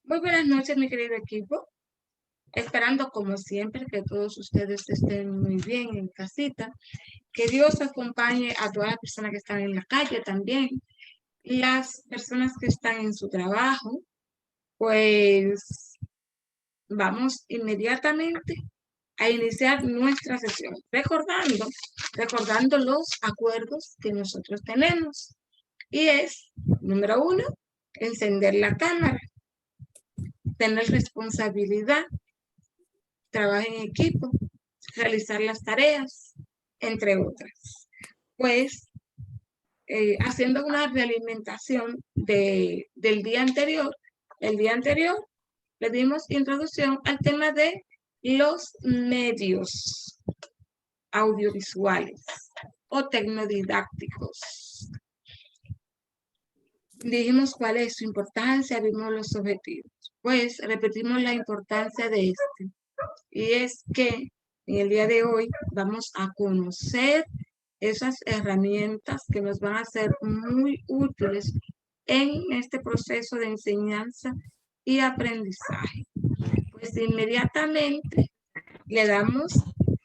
Muy buenas noches, mi querido equipo. Esperando, como siempre, que todos ustedes estén muy bien en casita. Que Dios acompañe a todas las personas que están en la calle también. Las personas que están en su trabajo, pues vamos inmediatamente a iniciar nuestra sesión, recordando los acuerdos que nosotros tenemos. Y es, número 1, encender la cámara, tener responsabilidad, trabajo en equipo, realizar las tareas, entre otras. Pues haciendo una realimentación del día anterior, el día anterior le dimos introducción al tema de los medios audiovisuales o tecnodidácticos. Dijimos cuál es su importancia, vimos los objetivos. Pues repetimos la importancia de este. Y es que en el día de hoy vamos a conocer esas herramientas que nos van a ser muy útiles en este proceso de enseñanza y aprendizaje. Pues inmediatamente le damos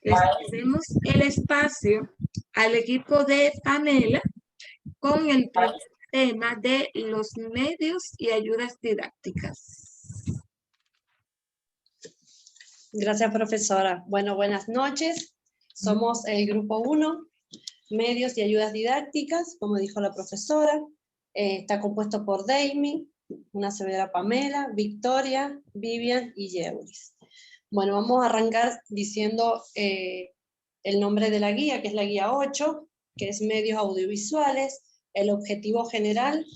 el espacio al equipo de Pamela con el tema de los medios y ayudas didácticas. Gracias, profesora. Bueno, buenas noches. Somos el grupo 1, medios y ayudas didácticas, como dijo la profesora. Está compuesto por Deimi, una servidora Pamela, Victoria, Vivian y Yeulis. Bueno, vamos a arrancar diciendo el nombre de la guía, que es la guía 8, que es medios audiovisuales, el objetivo general,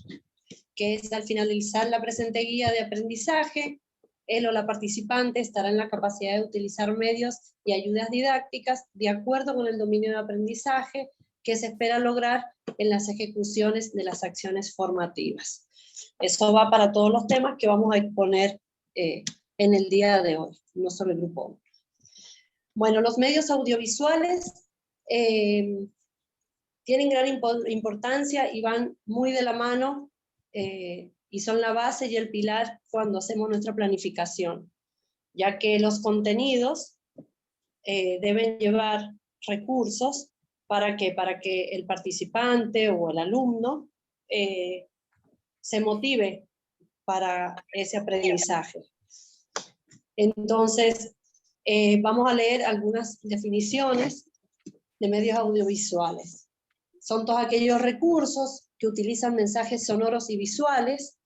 que es al finalizar la presente guía de aprendizaje, él o la participante estará en la capacidad de utilizar medios y ayudas didácticas de acuerdo con el dominio de aprendizaje que se espera lograr en las ejecuciones de las acciones formativas. Eso va para todos los temas que vamos a exponer en el día de hoy, no solo el grupo 1. Bueno, los medios audiovisuales tienen gran importancia y van muy de la mano y son la base y el pilar cuando hacemos nuestra planificación, ya que los contenidos deben llevar recursos para que el participante o el alumno se motive para ese aprendizaje. Entonces, vamos a leer algunas definiciones de medios audiovisuales. Son todos aquellos recursos que utilizan mensajes sonoros y visuales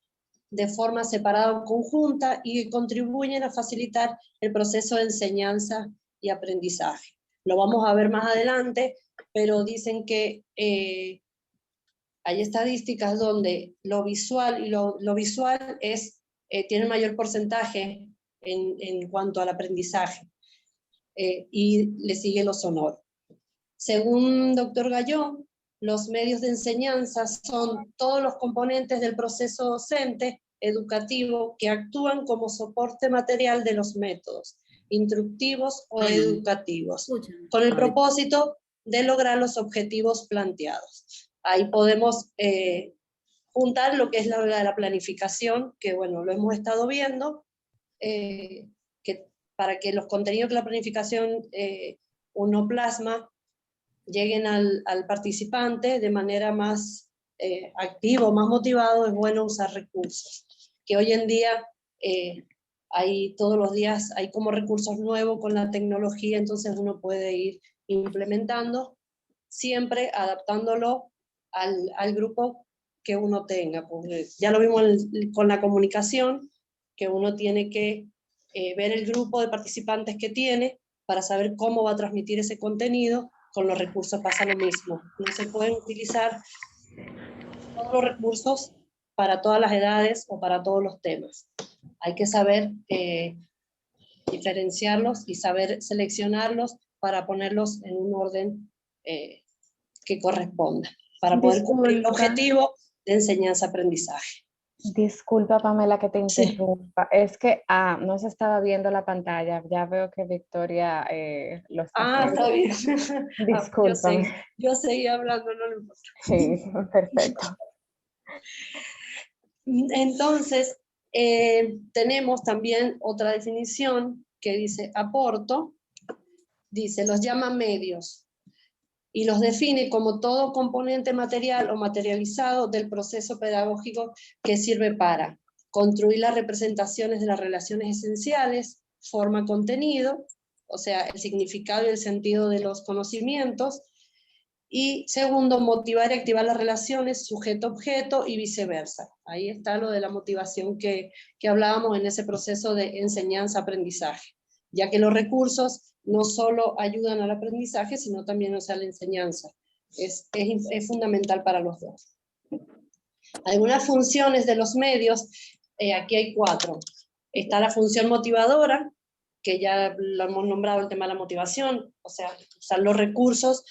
de forma separada o conjunta y que contribuyen a facilitar el proceso de enseñanza y aprendizaje. Lo vamos a ver más adelante, pero dicen que hay estadísticas donde lo visual y lo visual tiene mayor porcentaje en cuanto al aprendizaje y le sigue lo sonoro. Según doctor Gallón, los medios de enseñanza son todos los componentes del proceso docente educativo que actúan como soporte material de los métodos instructivos o educativos, con el propósito de lograr los objetivos planteados. Ahí podemos juntar lo que es la planificación, que bueno, lo hemos estado viendo, que para que los contenidos de la planificación uno plasma lleguen al participante de manera más activa, más motivado, es bueno usar recursos. Que hoy en día todos los días hay como recursos nuevos con la tecnología, entonces uno puede ir implementando, siempre adaptándolo al grupo que uno tenga. Pues ya lo vimos con la comunicación, que uno tiene que ver el grupo de participantes que tiene para saber cómo va a transmitir ese contenido. Con los recursos pasa lo mismo. No se pueden utilizar todos los recursos para todas las edades o para todos los temas. Hay que saber diferenciarlos y saber seleccionarlos para ponerlos en un orden que corresponda, para poder cumplir el objetivo de enseñanza-aprendizaje. Disculpa, Pamela, que te interrumpa. Sí. Es que no se estaba viendo la pantalla. Ya veo que Victoria lo está haciendo. Está bien. Discúlpame. Yo seguía hablando, no lo importa. Sí, perfecto. Entonces, Tenemos también otra definición que dice aporto, dice, los llama medios y los define como todo componente material o materializado del proceso pedagógico que sirve para construir las representaciones de las relaciones esenciales, forma contenido, o sea, el significado y el sentido de los conocimientos, y segundo, motivar y activar las relaciones sujeto-objeto y viceversa. Ahí está lo de la motivación que hablábamos en ese proceso de enseñanza-aprendizaje, ya que los recursos no solo ayudan al aprendizaje, sino también a la enseñanza. Es fundamental para los dos. Algunas funciones de los medios, aquí hay 4. Está la función motivadora, que ya lo hemos nombrado, el tema de la motivación, o sea, usar los recursos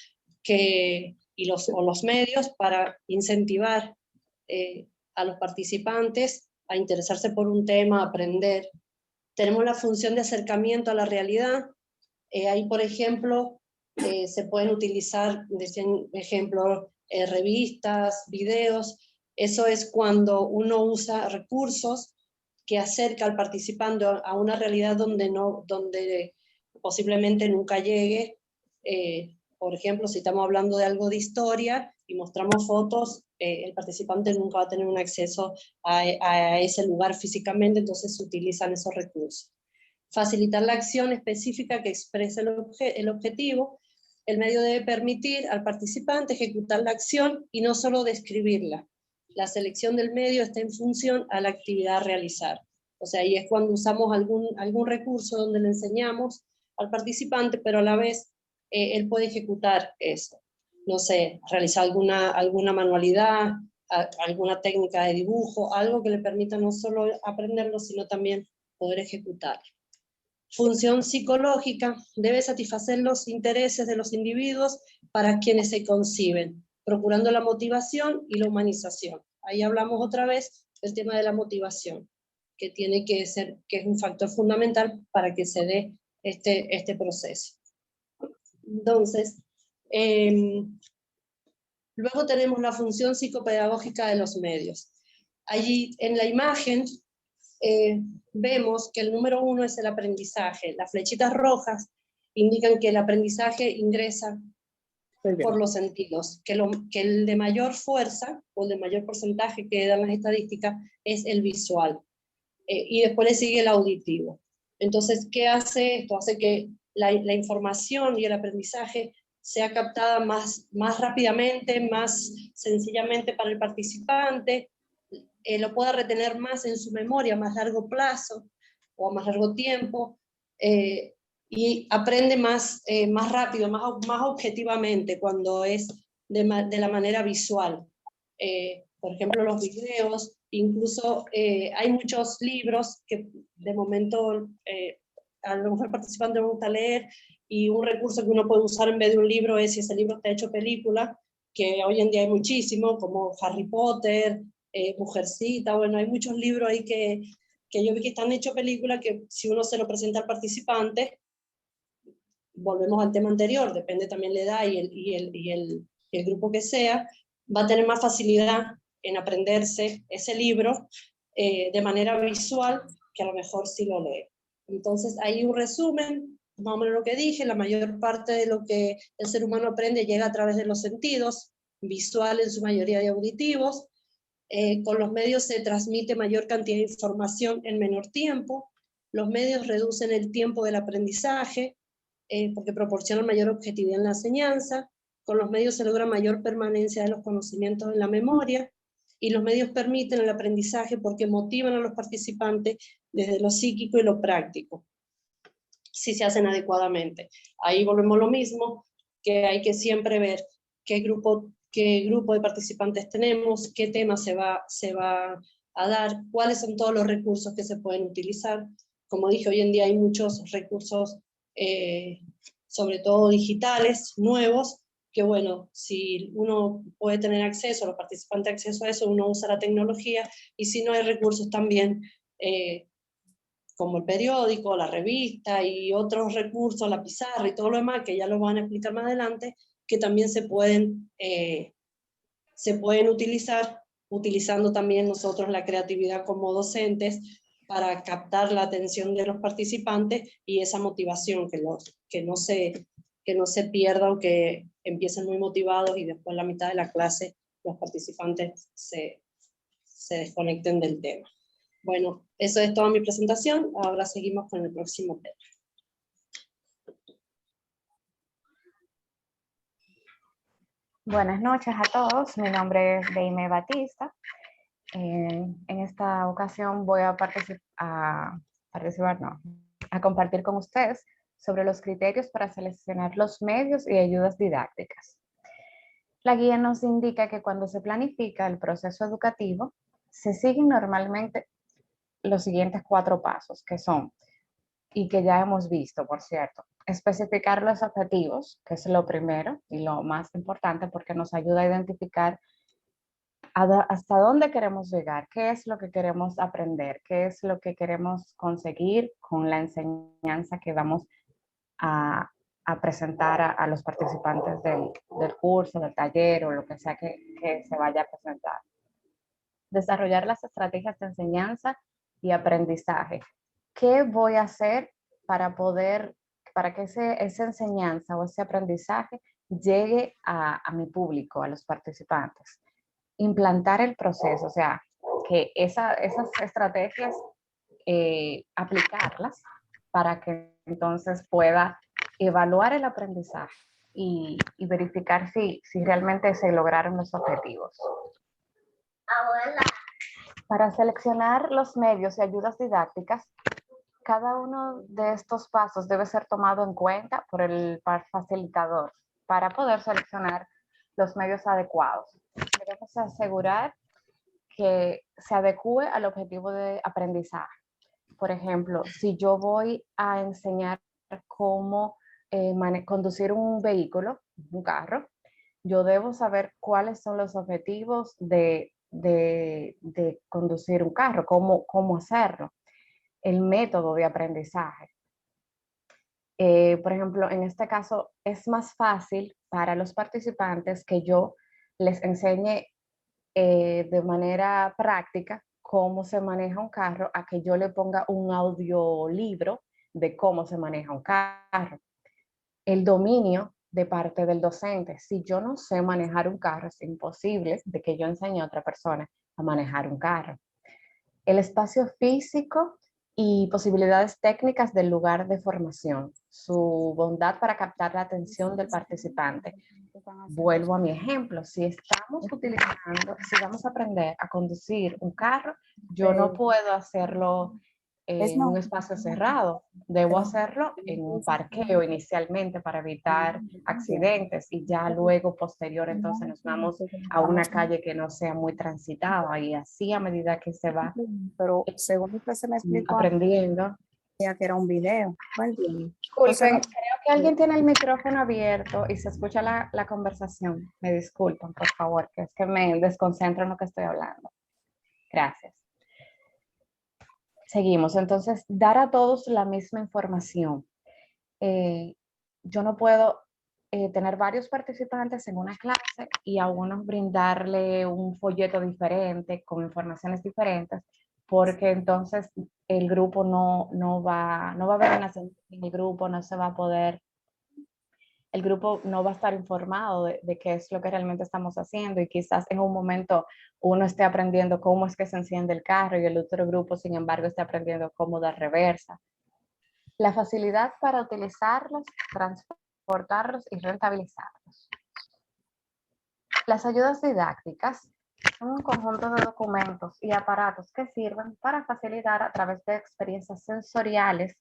o los medios para incentivar a los participantes a interesarse por un tema, a aprender. Tenemos la función de acercamiento a la realidad. Ahí, por ejemplo, se pueden utilizar, ejemplo, revistas, videos. Eso es cuando uno usa recursos que acerca al participante a una realidad donde posiblemente nunca llegue. Por ejemplo, si estamos hablando de algo de historia y mostramos fotos, el participante nunca va a tener un acceso a ese lugar físicamente, entonces se utilizan esos recursos. Facilitar la acción específica que expresa el objetivo. El medio debe permitir al participante ejecutar la acción y no solo describirla. La selección del medio está en función a la actividad a realizar. O sea, ahí es cuando usamos algún recurso donde le enseñamos al participante, pero a la vez él puede ejecutar eso. No sé, realizar alguna manualidad, alguna técnica de dibujo, algo que le permita no solo aprenderlo, sino también poder ejecutarlo. Función psicológica, debe satisfacer los intereses de los individuos para quienes se conciben, procurando la motivación y la humanización. Ahí hablamos otra vez del tema de la motivación, que es un factor fundamental para que se dé este proceso. Entonces, luego tenemos la función psicopedagógica de los medios. Allí en la imagen vemos que el número 1 es el aprendizaje. Las flechitas rojas indican que el aprendizaje ingresa por los sentidos, que el de mayor fuerza o el de mayor porcentaje que dan las estadísticas es el visual. Y después le sigue el auditivo. Entonces, ¿qué hace esto? Hace que la información y el aprendizaje sea captada más rápidamente, más sencillamente para el participante, lo pueda retener más en su memoria a más largo plazo o a más largo tiempo, y aprende más rápido, más objetivamente cuando es de la manera visual. Por ejemplo, los videos, incluso hay muchos libros que de momento a lo mejor el participante le gusta leer, y un recurso que uno puede usar en vez de un libro es, si ese libro está hecho película, que hoy en día hay muchísimo, como Harry Potter, Mujercita, bueno, hay muchos libros ahí que yo vi que están hechos película, que si uno se lo presenta al participante, volvemos al tema anterior, depende también la edad y el grupo que sea, va a tener más facilidad en aprenderse ese libro de manera visual que a lo mejor si lo lee. Entonces, ahí un resumen, más o menos lo que dije, la mayor parte de lo que el ser humano aprende llega a través de los sentidos, visual en su mayoría y auditivos. Con los medios se transmite mayor cantidad de información en menor tiempo. Los medios reducen el tiempo del aprendizaje, porque proporcionan mayor objetividad en la enseñanza. Con los medios se logra mayor permanencia de los conocimientos en la memoria, y los medios permiten el aprendizaje porque motivan a los participantes desde lo psíquico y lo práctico, si se hacen adecuadamente. Ahí volvemos a lo mismo, que hay que siempre ver qué grupo de participantes tenemos, qué tema se va a dar, cuáles son todos los recursos que se pueden utilizar. Como dije, hoy en día hay muchos recursos, sobre todo digitales, nuevos, que bueno, si uno puede tener acceso, los participantes acceso a eso, uno usa la tecnología, y si no hay recursos también, como el periódico, la revista y otros recursos, la pizarra y todo lo demás, que ya lo van a explicar más adelante, que también se pueden utilizar utilizando también nosotros la creatividad como docentes para captar la atención de los participantes y esa motivación, que no se pierda o que empiecen muy motivados y después en la mitad de la clase los participantes se desconecten del tema. Bueno, eso es toda mi presentación. Ahora seguimos con el próximo tema. Buenas noches a todos, mi nombre es Deime Batista. En esta ocasión voy a compartir con ustedes sobre los criterios para seleccionar los medios y ayudas didácticas. La guía nos indica que cuando se planifica el proceso educativo, se siguen normalmente los siguientes 4 pasos, que son, y que ya hemos visto, por cierto, especificar los objetivos, que es lo primero y lo más importante porque nos ayuda a identificar hasta dónde queremos llegar, qué es lo que queremos aprender, qué es lo que queremos conseguir con la enseñanza que vamos a presentar a los participantes del curso, del taller o lo que sea que se vaya a presentar. Desarrollar las estrategias de enseñanza y aprendizaje. ¿Qué voy a hacer para que esa enseñanza o ese aprendizaje llegue a mi público, a los participantes? Implantar el proceso, o sea, que esas estrategias aplicarlas para que entonces pueda evaluar el aprendizaje y verificar si realmente se lograron los objetivos. Para seleccionar los medios y ayudas didácticas, cada uno de estos pasos debe ser tomado en cuenta por el facilitador para poder seleccionar los medios adecuados. Debemos asegurar que se adecue al objetivo de aprendizaje. Por ejemplo, si yo voy a enseñar cómo conducir un vehículo, un carro, yo debo saber cuáles son los objetivos de conducir un carro, cómo hacerlo, el método de aprendizaje. Por ejemplo, en este caso es más fácil para los participantes que yo les enseñe de manera práctica cómo se maneja un carro a que yo le ponga un audiolibro de cómo se maneja un carro. El dominio de parte del docente. Si yo no sé manejar un carro, es imposible de que yo enseñe a otra persona a manejar un carro. El espacio físico y posibilidades técnicas del lugar de formación. Su bondad para captar la atención del participante. Vuelvo a mi ejemplo, si vamos a aprender a conducir un carro, yo no puedo hacerlo en un espacio cerrado, debo hacerlo en un parqueo inicialmente para evitar accidentes y ya luego posterior entonces nos vamos a una calle que no sea muy transitada y así a medida que se va Pero según usted se me explicó aprendiendo. que era un video. Disculpen, creo que alguien tiene el micrófono abierto y se escucha la conversación. Me disculpan, por favor, que es que me desconcentro en lo que estoy hablando. Gracias. Seguimos. Entonces, dar a todos la misma información. Yo no puedo tener varios participantes en una clase y a unos brindarle un folleto diferente con informaciones diferentes, porque entonces el grupo no va a haber una sensación en el grupo, no se va a poder, el grupo no va a estar informado de qué es lo que realmente estamos haciendo y quizás en un momento uno esté aprendiendo cómo es que se enciende el carro y el otro grupo, sin embargo, esté aprendiendo cómo dar reversa. La facilidad para utilizarlos, transportarlos y rentabilizarlos. Las ayudas didácticas son un conjunto de documentos y aparatos que sirven para facilitar a través de experiencias sensoriales,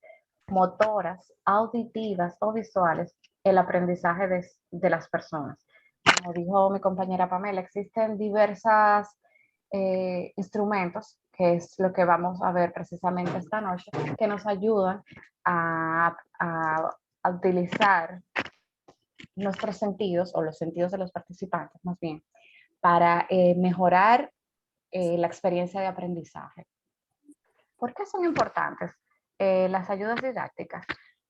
motoras, auditivas o visuales el aprendizaje de las personas. Como dijo mi compañera Pamela, existen diversos instrumentos, que es lo que vamos a ver precisamente esta noche, que nos ayudan a utilizar nuestros sentidos o los sentidos de los participantes más bien para mejorar la experiencia de aprendizaje. ¿Por qué son importantes las ayudas didácticas?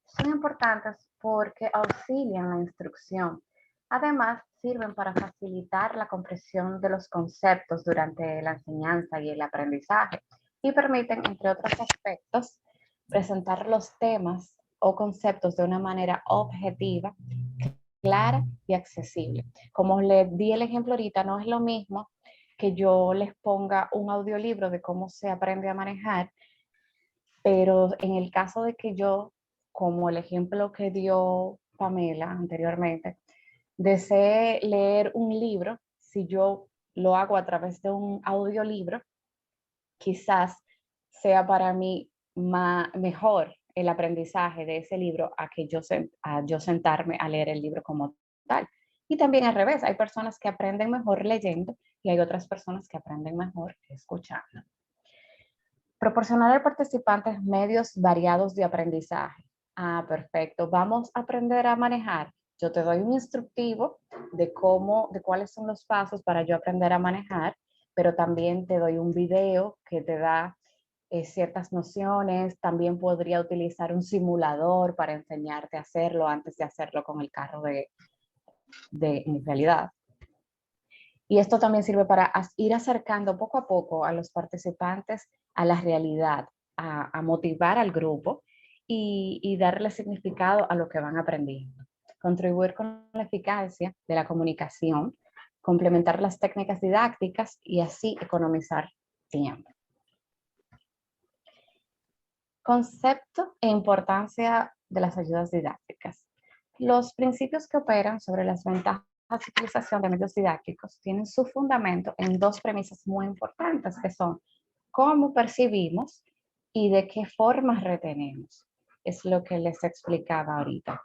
Son importantes porque auxilian la instrucción. Además, sirven para facilitar la comprensión de los conceptos durante la enseñanza y el aprendizaje y permiten, entre otros aspectos, presentar los temas o conceptos de una manera objetiva, clara y accesible. Como les di el ejemplo ahorita, no es lo mismo que yo les ponga un audiolibro de cómo se aprende a manejar, pero en el caso de que yo, como el ejemplo que dio Pamela anteriormente, desee leer un libro, si yo lo hago a través de un audiolibro, quizás sea para mí mejor el aprendizaje de ese libro a que yo sentarme a leer el libro como tal. Y también al revés, hay personas que aprenden mejor leyendo y hay otras personas que aprenden mejor escuchando. Proporcionar al participante medios variados de aprendizaje. Ah, perfecto. Vamos a aprender a manejar. Yo te doy un instructivo de cuáles son los pasos para yo aprender a manejar, pero también te doy un video que te da ciertas nociones. También podría utilizar un simulador para enseñarte a hacerlo antes de hacerlo con el carro en realidad. Y esto también sirve para ir acercando poco a poco a los participantes a la realidad, a motivar al grupo y darle significado a lo que van aprendiendo. Contribuir con la eficacia de la comunicación, complementar las técnicas didácticas y así economizar tiempo. Concepto e importancia de las ayudas didácticas. Los principios que operan sobre las ventajas de utilización de medios didácticos tienen su fundamento en dos premisas muy importantes, que son cómo percibimos y de qué forma retenemos. Es lo que les explicaba ahorita.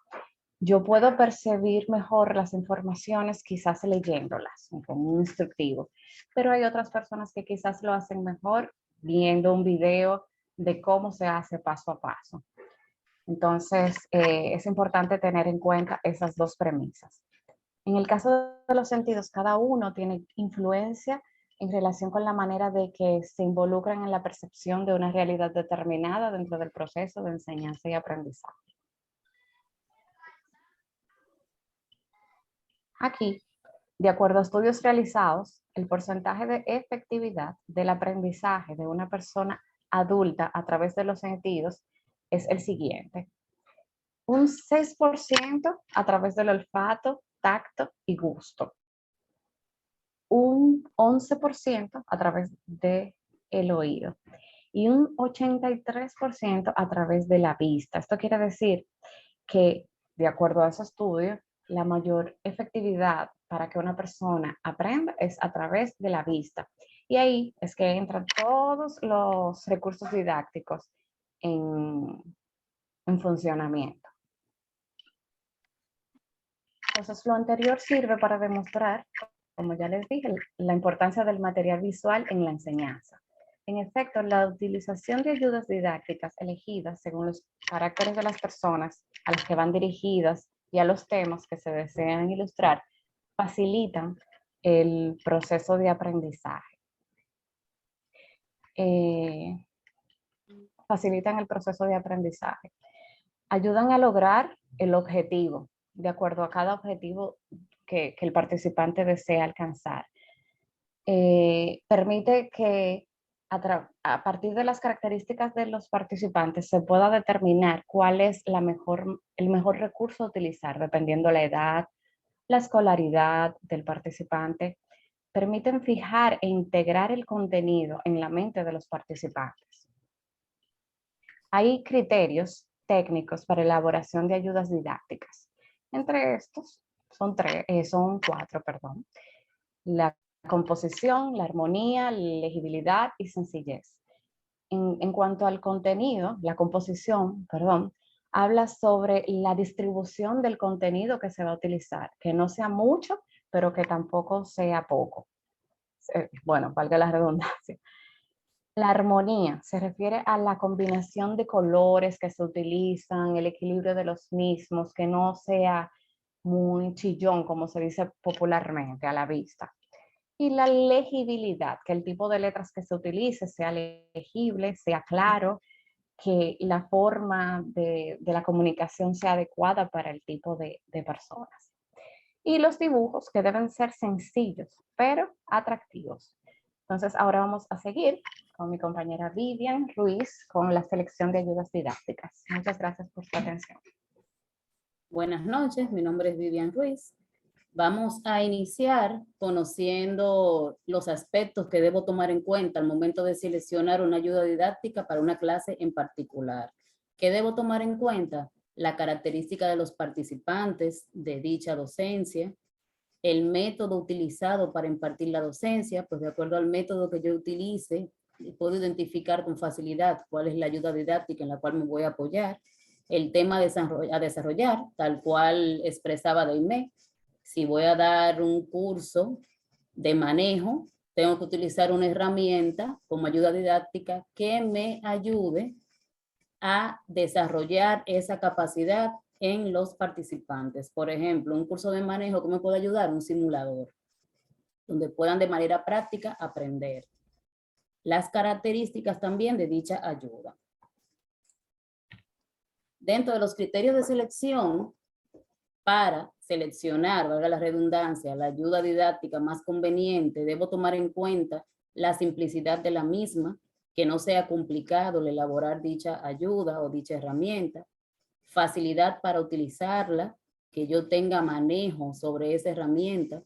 Yo puedo percibir mejor las informaciones quizás leyéndolas con un instructivo, pero hay otras personas que quizás lo hacen mejor viendo un video de cómo se hace paso a paso. Entonces, es importante tener en cuenta esas dos premisas. En el caso de los sentidos, cada uno tiene influencia en relación con la manera de que se involucran en la percepción de una realidad determinada dentro del proceso de enseñanza y aprendizaje. Aquí, de acuerdo a estudios realizados, el porcentaje de efectividad del aprendizaje de una persona adulta a través de los sentidos es el siguiente. Un 6% a través del olfato, tacto y gusto. Un 11% a través del oído. Y un 83% a través de la vista. Esto quiere decir que, de acuerdo a ese estudio, la mayor efectividad para que una persona aprenda es a través de la vista. Y ahí es que entran todos los recursos didácticos en funcionamiento. Entonces, lo anterior sirve para demostrar, como ya les dije, la importancia del material visual en la enseñanza. En efecto, la utilización de ayudas didácticas elegidas según los caracteres de las personas a las que van dirigidas y a los temas que se desean ilustrar, facilitan el proceso de aprendizaje. Ayudan a lograr el objetivo, de acuerdo a cada objetivo que el participante desea alcanzar. Permite que a partir de las características de los participantes se pueda determinar cuál es el mejor recurso a utilizar, dependiendo la edad, la escolaridad del participante. Permiten fijar e integrar el contenido en la mente de los participantes. Hay criterios técnicos para elaboración de ayudas didácticas. Entre estos son cuatro. La composición, la armonía, la legibilidad y sencillez. En cuanto al contenido, la composición, habla sobre la distribución del contenido que se va a utilizar, que no sea mucho, pero que tampoco sea poco. Bueno, valga la redundancia. La armonía se refiere a la combinación de colores que se utilizan, el equilibrio de los mismos, que no sea muy chillón, como se dice popularmente a la vista. Y la legibilidad, que el tipo de letras que se utilice sea legible, sea claro, que la forma de la comunicación sea adecuada para el tipo de personas. y los dibujos que deben ser sencillos, pero atractivos. Entonces, ahora vamos a seguir con mi compañera Vivian Ruiz con la selección de ayudas didácticas. Muchas gracias por su atención. Buenas noches, mi nombre es Vivian Ruiz. Vamos a iniciar conociendo los aspectos que debo tomar en cuenta al momento de seleccionar una ayuda didáctica para una clase en particular. ¿Qué debo tomar en cuenta? La característica de los participantes de dicha docencia, el método utilizado para impartir la docencia, pues de acuerdo al método que yo utilice, puedo identificar con facilidad cuál es la ayuda didáctica en la cual me voy a apoyar, el tema a desarrollar, tal cual expresaba Deimé. Si voy a dar un curso de manejo, tengo que utilizar una herramienta como ayuda didáctica que me ayude a desarrollar esa capacidad en los participantes. Por ejemplo, un curso de manejo, ¿cómo me puede ayudar? Un simulador, donde puedan de manera práctica aprender. Las características también de dicha ayuda. Dentro de los criterios de selección, para seleccionar, valga la redundancia, la ayuda didáctica más conveniente, debo tomar en cuenta la simplicidad de la misma, que no sea complicado el elaborar dicha ayuda o dicha herramienta, facilidad para utilizarla, que yo tenga manejo sobre esa herramienta.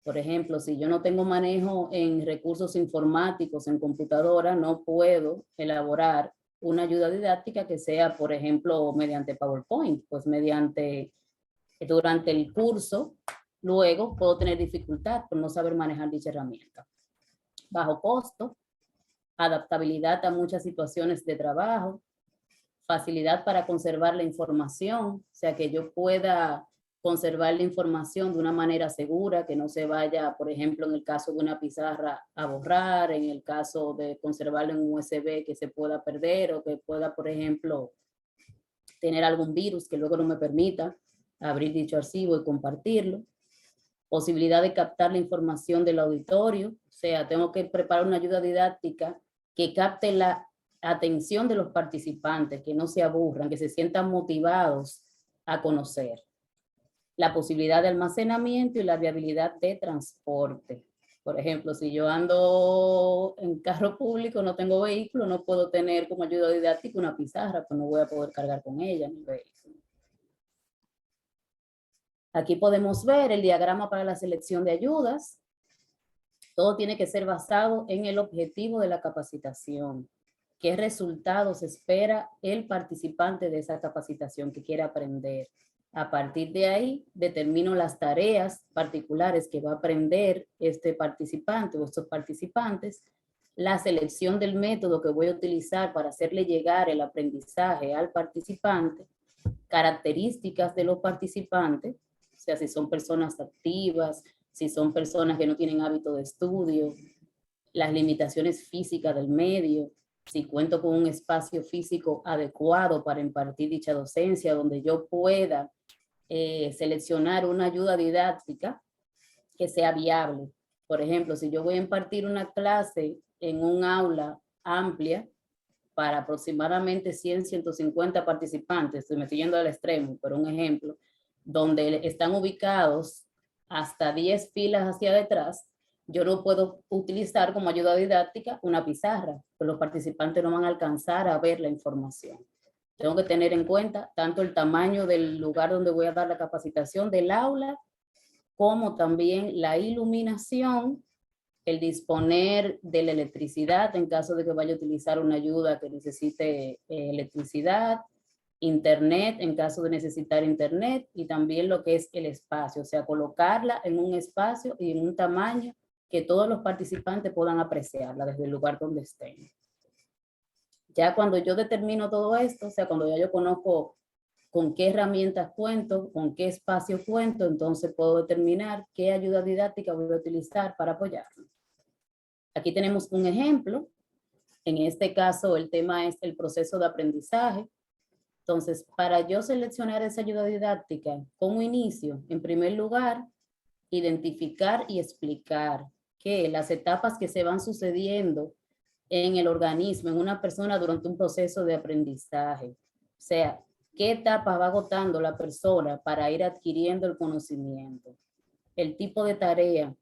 Por ejemplo, si yo no tengo manejo en recursos informáticos, en computadora, no puedo elaborar una ayuda didáctica que sea, por ejemplo, mediante PowerPoint, pues durante el curso, luego puedo tener dificultad por no saber manejar dicha herramienta. Bajo costo, adaptabilidad a muchas situaciones de trabajo, facilidad para conservar la información, o sea, que yo pueda conservar la información de una manera segura, que no se vaya, por ejemplo, en el caso de una pizarra a borrar, en el caso de conservarlo en un USB que se pueda perder o que pueda, por ejemplo, tener algún virus que luego no me permita abrir dicho archivo y compartirlo. Posibilidad de captar la información del auditorio, o sea, tengo que preparar una ayuda didáctica que capte la atención de los participantes, que no se aburran, que se sientan motivados a conocer. La posibilidad de almacenamiento y la viabilidad de transporte. Por ejemplo, si yo ando en carro público, no tengo vehículo, no puedo tener como ayuda didáctica una pizarra, pues no voy a poder cargar con ella en el vehículo. Aquí podemos ver el diagrama para la selección de ayudas. Todo tiene que ser basado en el objetivo de la capacitación. ¿Qué resultados espera el participante de esa capacitación que quiere aprender? A partir de ahí, determino las tareas particulares que va a aprender este participante o estos participantes, la selección del método que voy a utilizar para hacerle llegar el aprendizaje al participante, características de los participantes, o sea, si son personas activas, si son personas que no tienen hábito de estudio, las limitaciones físicas del medio, si cuento con un espacio físico adecuado para impartir dicha docencia, donde yo pueda seleccionar una ayuda didáctica que sea viable. Por ejemplo, si yo voy a impartir una clase en un aula amplia para aproximadamente 100, 150 participantes, me estoy yendo al extremo, pero un ejemplo, donde están ubicados hasta 10 filas hacia detrás, yo no puedo utilizar como ayuda didáctica una pizarra, pues los participantes no van a alcanzar a ver la información. Tengo que tener en cuenta tanto el tamaño del lugar donde voy a dar la capacitación del aula, como también la iluminación, el disponer de la electricidad en caso de que vaya a utilizar una ayuda que necesite electricidad, internet en caso de necesitar internet, y también lo que es el espacio, o sea, colocarla en un espacio y en un tamaño que todos los participantes puedan apreciarla desde el lugar donde estén. Ya cuando yo determino todo esto, o sea, cuando ya yo conozco con qué herramientas cuento, con qué espacio cuento, entonces puedo determinar qué ayuda didáctica voy a utilizar para apoyarlo. Aquí tenemos un ejemplo. En este caso, el tema es el proceso de aprendizaje. Entonces, para yo seleccionar esa ayuda didáctica, como inicio, en primer lugar, identificar y explicar que las etapas que se van sucediendo en el organismo, en una persona durante un proceso de aprendizaje. O sea, qué etapa va agotando la persona para ir adquiriendo el conocimiento. el tipo de tarea.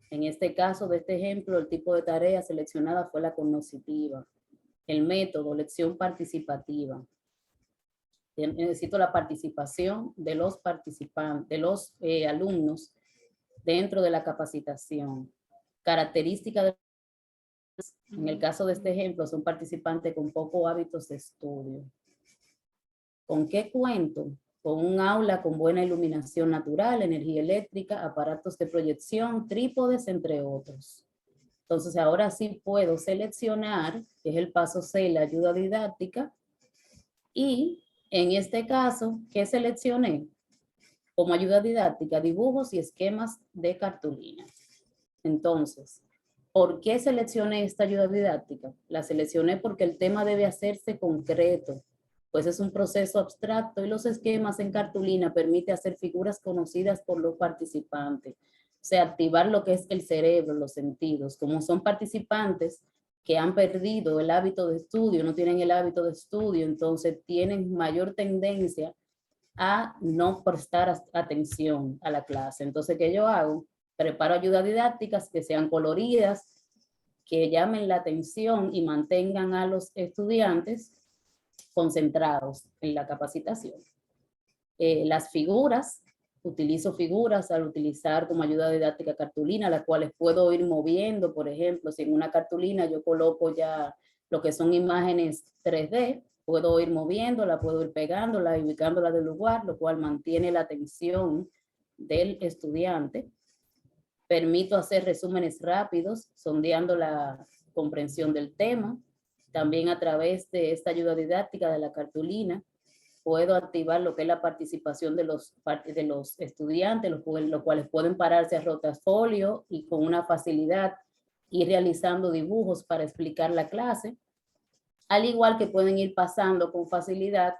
En este caso de este ejemplo, el tipo de tarea seleccionada fue la cognitiva. El método, lección participativa. Necesito la participación de los participantes, de los alumnos dentro de la capacitación. Características de en el caso de este ejemplo, son participantes con pocos hábitos de estudio. ¿Con qué cuento? Con un aula con buena iluminación natural, energía eléctrica, aparatos de proyección, trípodes, entre otros. Entonces, ahora sí puedo seleccionar, que es el paso C, la ayuda didáctica. Y en este caso, ¿qué seleccioné? Como ayuda didáctica, dibujos y esquemas de cartulina. Entonces, ¿por qué seleccioné esta ayuda didáctica? La seleccioné porque el tema debe hacerse concreto, pues es un proceso abstracto y los esquemas en cartulina permite hacer figuras conocidas por los participantes. O sea, activar lo que es el cerebro, los sentidos. Como son participantes que han perdido el hábito de estudio, no tienen el hábito de estudio, entonces tienen mayor tendencia a no prestar atención a la clase. Entonces, ¿qué yo hago? Preparo ayudas didácticas que sean coloridas, que llamen la atención y mantengan a los estudiantes concentrados en la capacitación. Las figuras, utilizo figuras al utilizar como ayuda didáctica cartulina, las cuales puedo ir moviendo. Por ejemplo, si en una cartulina yo coloco ya lo que son imágenes 3D, puedo ir moviéndola, puedo ir pegándola y ubicándola del lugar, lo cual mantiene la atención del estudiante. Permito hacer resúmenes rápidos, sondeando la comprensión del tema. También a través de esta ayuda didáctica de la cartulina, puedo activar lo que es la participación de los estudiantes, los cuales pueden pararse a rotafolio y con una facilidad ir realizando dibujos para explicar la clase, al igual que pueden ir pasando con facilidad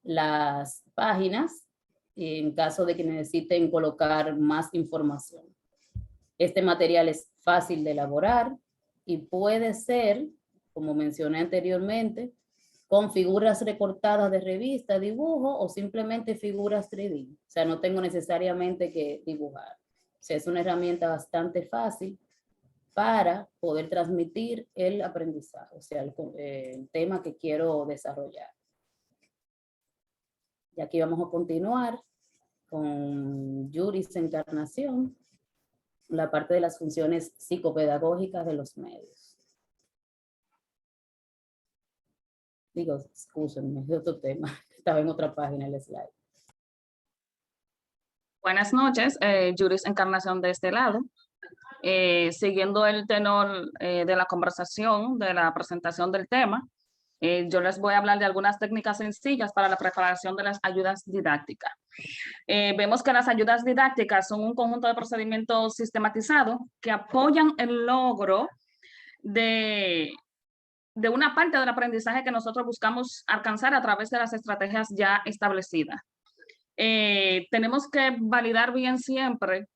las páginas en caso de que necesiten colocar más información. Este material es fácil de elaborar y puede ser, como mencioné anteriormente, con figuras recortadas de revista, dibujo o simplemente figuras 3D. O sea, no tengo necesariamente que dibujar. O sea, es una herramienta bastante fácil para poder transmitir el aprendizaje, o sea, el tema que quiero desarrollar. Y aquí vamos a continuar con Juris Encarnación, la parte de las funciones psicopedagógicas de los medios. Digo, excúsenme, es otro tema, estaba en otra página el slide. Buenas noches, Juris Encarnación de este lado. Siguiendo el tenor de la conversación, de la presentación del tema, yo les voy a hablar de algunas técnicas sencillas para la preparación de las ayudas didácticas. Vemos que las ayudas didácticas son un conjunto de procedimientos sistematizados que apoyan el logro de una parte del aprendizaje que nosotros buscamos alcanzar a través de las estrategias ya establecidas. Tenemos que validar bien siempre,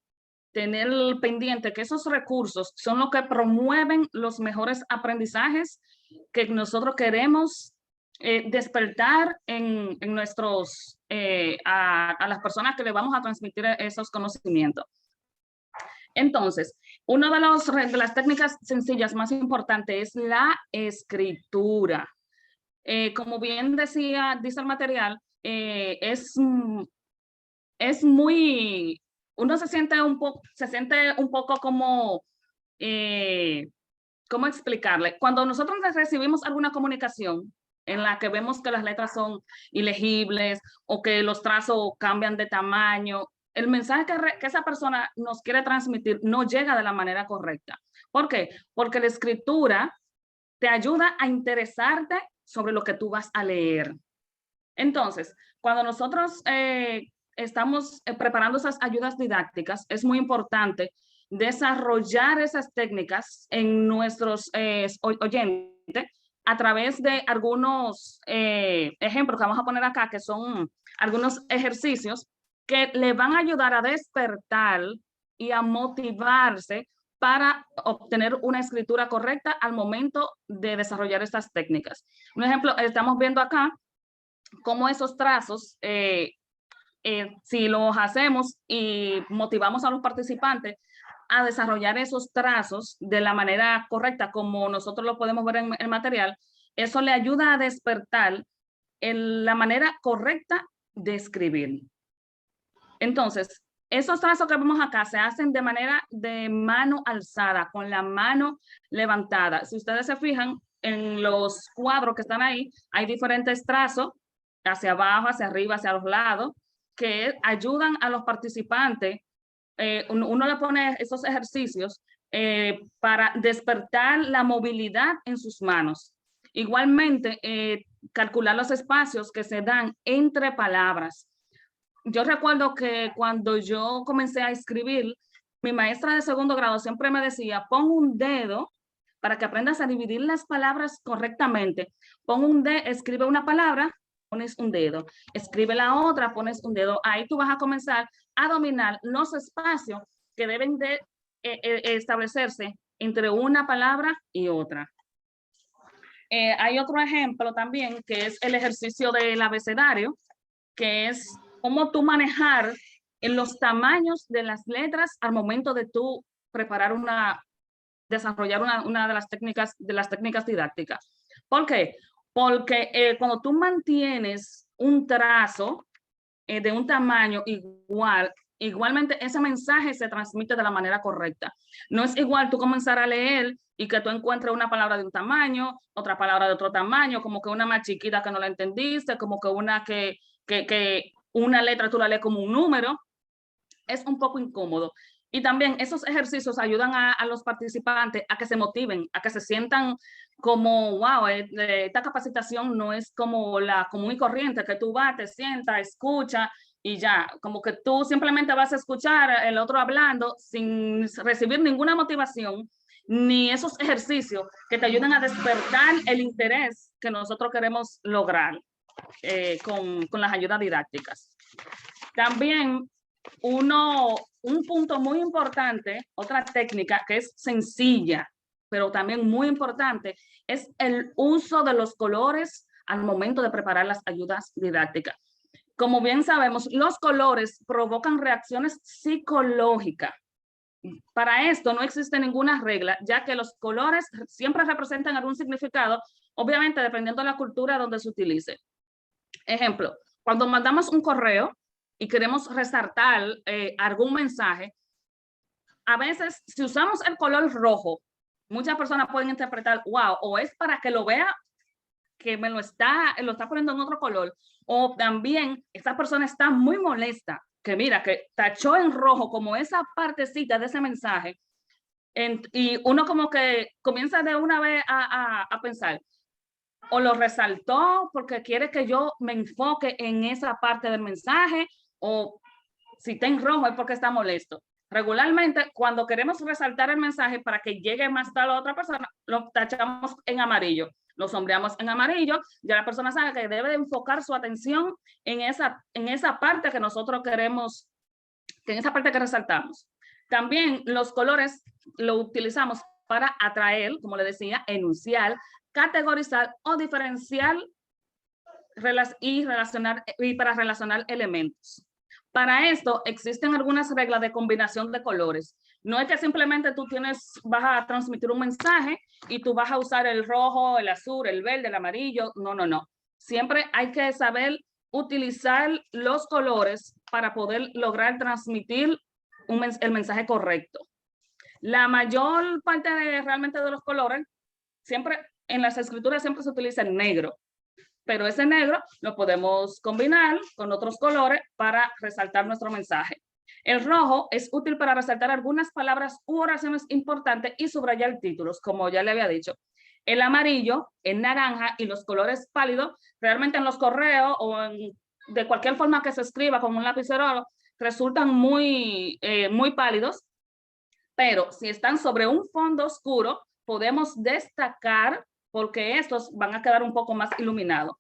tener pendiente que esos recursos son los que promueven los mejores aprendizajes que nosotros queremos despertar en nuestros, a las personas que le vamos a transmitir esos conocimientos. Entonces, una de las técnicas sencillas más importantes es la escritura. Como bien dice el material, es muy, uno se siente un poco como, ¿cómo explicarle? Cuando nosotros recibimos alguna comunicación en la que vemos que las letras son ilegibles o que los trazos cambian de tamaño, el mensaje que esa persona nos quiere transmitir no llega de la manera correcta. ¿Por qué? Porque la escritura te ayuda a interesarte sobre lo que tú vas a leer. Entonces, cuando nosotros estamos preparando esas ayudas didácticas, es muy importante desarrollar esas técnicas en nuestros oyentes a través de algunos ejemplos que vamos a poner acá, que son algunos ejercicios que le van a ayudar a despertar y a motivarse para obtener una escritura correcta al momento de desarrollar estas técnicas. Un ejemplo, estamos viendo acá cómo esos trazos si los hacemos y motivamos a los participantes a desarrollar esos trazos de la manera correcta, como nosotros lo podemos ver en el material, eso le ayuda a despertar la manera correcta de escribir. Entonces, esos trazos que vemos acá se hacen de manera de mano alzada, con la mano levantada. Si ustedes se fijan en los cuadros que están ahí, hay diferentes trazos hacia abajo, hacia arriba, hacia los lados, que ayudan a los participantes. Uno le pone esos ejercicios para despertar la movilidad en sus manos. Igualmente, calcular los espacios que se dan entre palabras. Yo recuerdo que cuando yo comencé a escribir, mi maestra de segundo grado siempre me decía, pon un dedo para que aprendas a dividir las palabras correctamente. Pon un dedo, escribe una palabra, pones un dedo. Escribe la otra, pones un dedo. Ahí tú vas a comenzar a dominar los espacios que deben de establecerse entre una palabra y otra. Hay otro ejemplo también que es el ejercicio del abecedario, que es cómo tú manejar en los tamaños de las letras al momento de tú preparar desarrollar una de las técnicas didácticas. ¿Por qué? Porque cuando tú mantienes un trazo de un tamaño igualmente ese mensaje se transmite de la manera correcta. No es igual tú comenzar a leer y que tú encuentres una palabra de un tamaño, otra palabra de otro tamaño, como que una más chiquita que no la entendiste, como que una que una letra tú la lees como un número. Es un poco incómodo. Y también esos ejercicios ayudan a los participantes a que se motiven, a que se sientan como, wow, esta capacitación no es como la común y corriente, que tú vas, te sientas, escuchas y ya, como que tú simplemente vas a escuchar el otro hablando sin recibir ninguna motivación, ni esos ejercicios que te ayudan a despertar el interés que nosotros queremos lograr con las ayudas didácticas. También un punto muy importante, otra técnica que es sencilla, pero también muy importante, es el uso de los colores al momento de preparar las ayudas didácticas. Como bien sabemos, los colores provocan reacciones psicológicas. Para esto no existe ninguna regla, ya que los colores siempre representan algún significado, obviamente dependiendo de la cultura donde se utilice. Ejemplo, cuando mandamos un correo y queremos resaltar algún mensaje, a veces si usamos el color rojo, muchas personas pueden interpretar, wow, o es para que lo vea que me lo está poniendo en otro color, o también esa persona está muy molesta, que mira, que tachó en rojo como esa partecita de ese mensaje, y uno como que comienza de una vez a pensar, o lo resaltó porque quiere que yo me enfoque en esa parte del mensaje, o si está en rojo es porque está molesto. Regularmente, cuando queremos resaltar el mensaje para que llegue más tarde a la otra persona, lo tachamos en amarillo, lo sombreamos en amarillo, ya la persona sabe que debe de enfocar su atención en esa parte que nosotros queremos, en esa parte que resaltamos. También los colores lo utilizamos para atraer, como le decía, enunciar, categorizar o diferenciar y para relacionar elementos. Para esto existen algunas reglas de combinación de colores. No es que simplemente tú vas a transmitir un mensaje y tú vas a usar el rojo, el azul, el verde, el amarillo. No, no, no. Siempre hay que saber utilizar los colores para poder lograr transmitir el mensaje correcto. La mayor parte realmente de los colores, siempre en las escrituras siempre se utiliza el negro, pero ese negro lo podemos combinar con otros colores para resaltar nuestro mensaje. El rojo es útil para resaltar algunas palabras u oraciones importantes y subrayar títulos, como ya le había dicho. El amarillo, el naranja y los colores pálidos, realmente en los correos o de cualquier forma que se escriba con un lapicero, resultan muy pálidos, pero si están sobre un fondo oscuro, podemos destacar porque estos van a quedar un poco más iluminados.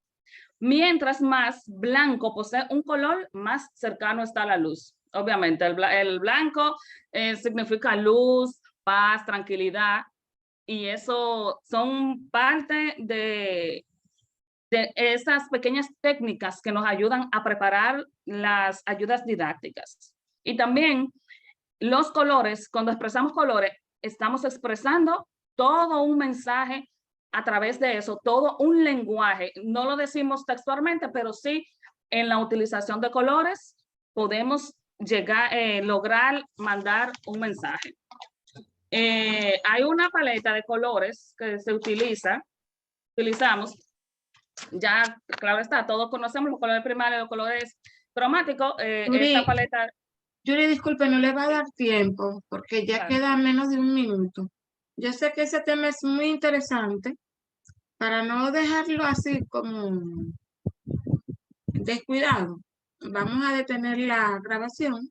Mientras más blanco posee un color, más cercano está a la luz. Obviamente, el blanco significa luz, paz, tranquilidad, y eso son parte de de esas pequeñas técnicas que nos ayudan a preparar las ayudas didácticas. Y también los colores, cuando expresamos colores, estamos expresando todo un mensaje a través de eso, todo un lenguaje. No lo decimos textualmente, pero sí en la utilización de colores podemos lograr mandar un mensaje. Hay una paleta de colores que utilizamos. Ya, claro está, todos conocemos los colores primarios, los colores cromáticos. Esta paleta... Yuri, disculpe, no le va a dar tiempo porque ya queda menos de 1 minuto. Yo sé que ese tema es muy interesante, para no dejarlo así como descuidado. Vamos a detener la grabación